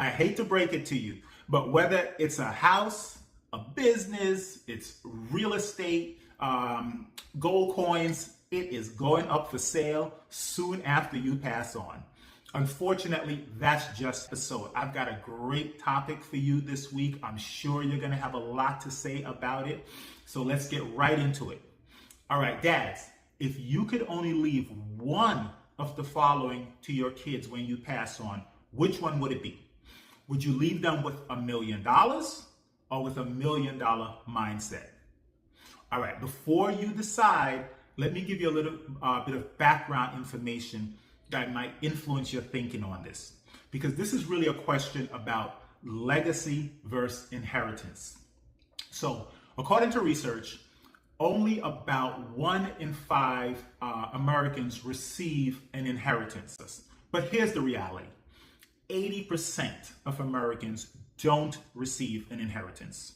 I hate to break it to you, but whether it's a house, a business, it's real estate, gold coins, it is going up for sale soon after you pass on. Unfortunately, that's just so. I've got a great topic for you this week. I'm sure you're going to have a lot to say about it. So let's get right into it. All right, dads, if you could only leave one of the following to your kids when you pass on, which one would it be? Would you leave them with $1 million or with $1 million mindset? All right, before you decide, let me give you a little bit of background information that might influence your thinking on this, because this is really a question about legacy versus inheritance. So, according to research, only about 1 in 5 Americans receive an inheritance. But here's the reality. 80% of Americans don't receive an inheritance.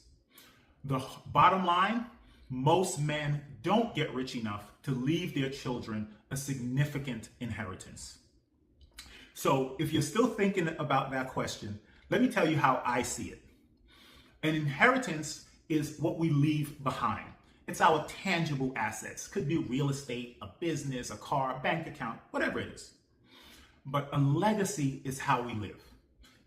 The bottom line, most men don't get rich enough to leave their children a significant inheritance. So if you're still thinking about that question, let me tell you how I see it. An inheritance is what we leave behind. It's our tangible assets. Could be real estate, a business, a car, a bank account, whatever it is. But a legacy is how we live.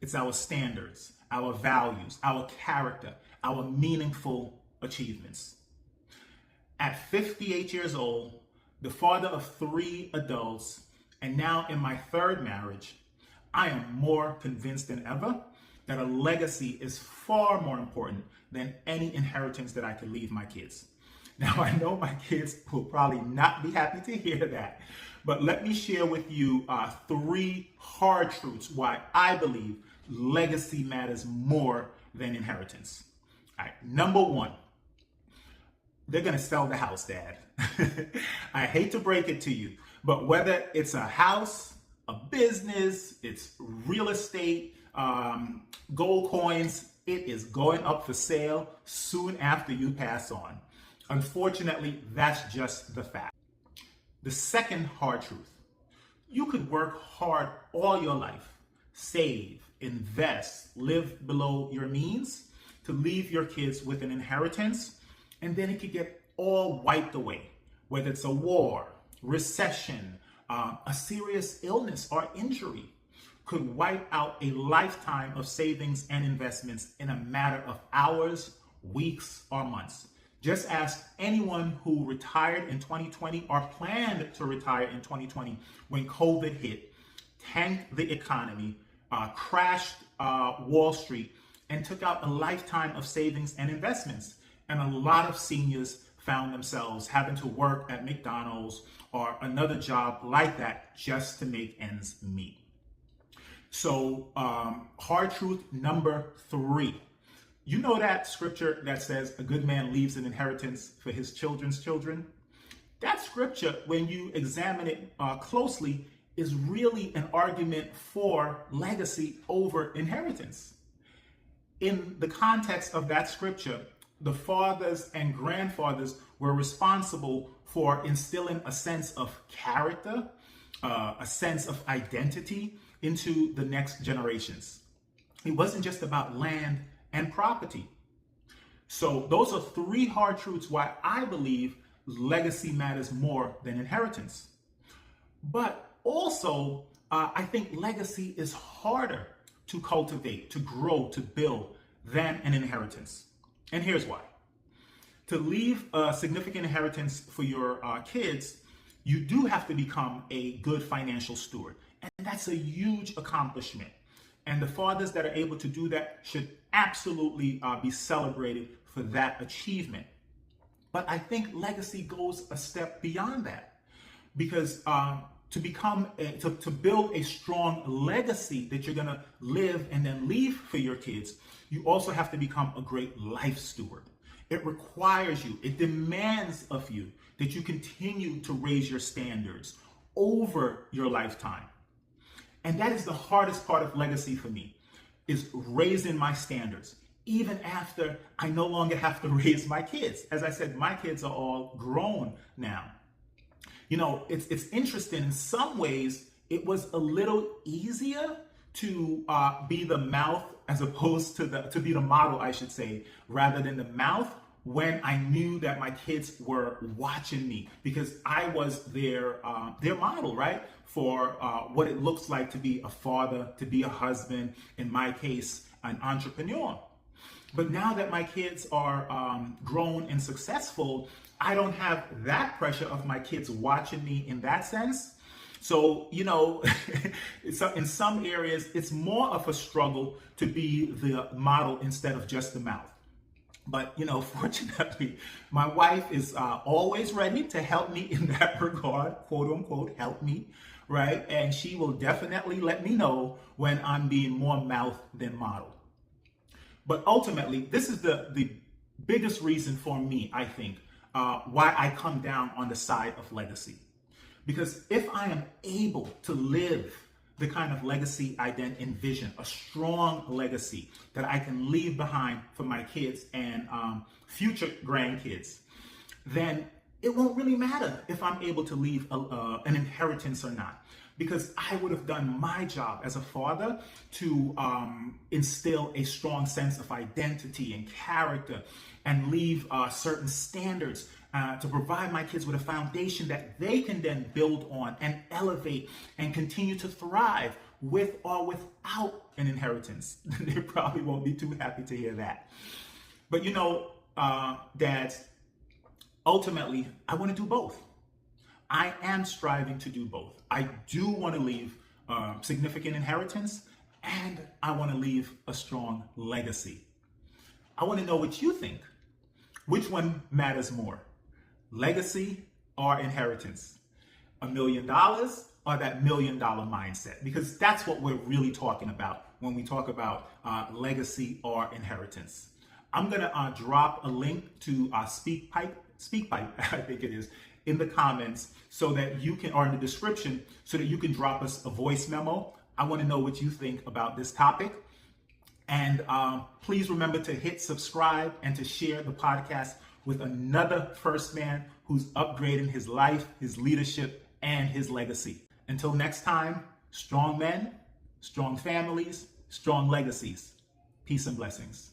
It's our standards, our values, our character, our meaningful achievements. At 58 years old, the father of 3 adults, and now in my 3rd marriage, I am more convinced than ever that a legacy is far more important than any inheritance that I could leave my kids. Now, I know my kids will probably not be happy to hear that, but let me share with you 3 hard truths why I believe legacy matters more than inheritance. All right, number 1, they're going to sell the house, Dad. I hate to break it to you, but whether it's a house, a business, it's real estate, gold coins, it is going up for sale soon after you pass on. Unfortunately, that's just the fact. The second hard truth, you could work hard all your life, save, invest, live below your means to leave your kids with an inheritance, and then it could get all wiped away, whether it's a war, recession, a serious illness or injury could wipe out a lifetime of savings and investments in a matter of hours, weeks, or months. Just ask anyone who retired in 2020 or planned to retire in 2020 when COVID hit, tanked the economy, crashed Wall Street, and took out a lifetime of savings and investments. And a lot of seniors found themselves having to work at McDonald's or another job like that just to make ends meet. So hard truth number 3. You know that scripture that says a good man leaves an inheritance for his children's children? That scripture, when you examine it closely, is really an argument for legacy over inheritance. In the context of that scripture, the fathers and grandfathers were responsible for instilling a sense of character, a sense of identity into the next generations. It wasn't just about land and property. So those are 3 hard truths why I believe legacy matters more than inheritance. But also, I think legacy is harder to cultivate, to grow, to build than an inheritance. And here's why. To leave a significant inheritance for your kids, you do have to become a good financial steward. And that's a huge accomplishment. And the fathers that are able to do that should absolutely be celebrated for that achievement. But I think legacy goes a step beyond that, because to build a strong legacy that you're going to live and then leave for your kids, you also have to become a great life steward. It requires you, it demands of you that you continue to raise your standards over your lifetime. And that is the hardest part of legacy for me, is raising my standards, even after I no longer have to raise my kids. As I said, my kids are all grown now. You know, it's interesting. In some ways, it was a little easier to be the mouth as opposed to be the model, I should say, rather than the mouth when I knew that my kids were watching me, because I was their model, right? For what it looks like to be a father, to be a husband, in my case, an entrepreneur. But now that my kids are grown and successful, I don't have that pressure of my kids watching me in that sense. So, you know, in some areas, it's more of a struggle to be the model instead of just the mouth. But, you know, fortunately, my wife is always ready to help me in that regard, quote unquote, help me, right? And she will definitely let me know when I'm being more mouth than model. But ultimately, this is the biggest reason for me, I think, why I come down on the side of legacy. Because if I am able to live the kind of legacy I then envision, a strong legacy that I can leave behind for my kids and future grandkids, then it won't really matter if I'm able to leave an inheritance or not. Because I would have done my job as a father to instill a strong sense of identity and character and leave certain standards to provide my kids with a foundation that they can then build on and elevate and continue to thrive with or without an inheritance. They probably won't be too happy to hear that. But you know, dads, ultimately, I want to do both. I am striving to do both. I do want to leave significant inheritance, and I want to leave a strong legacy. I want to know what you think. Which one matters more? Legacy or inheritance? $1 million or that $1 million mindset? Because that's what we're really talking about when we talk about legacy or inheritance. I'm going to drop a link to SpeakPipe, I think it is, in the comments so that you can, or in the description, so that you can drop us a voice memo. I want to know what you think about this topic. And please remember to hit subscribe and to share the podcast with another first man who's upgrading his life, his leadership, and his legacy. Until next time, strong men, strong families, strong legacies. Peace and blessings.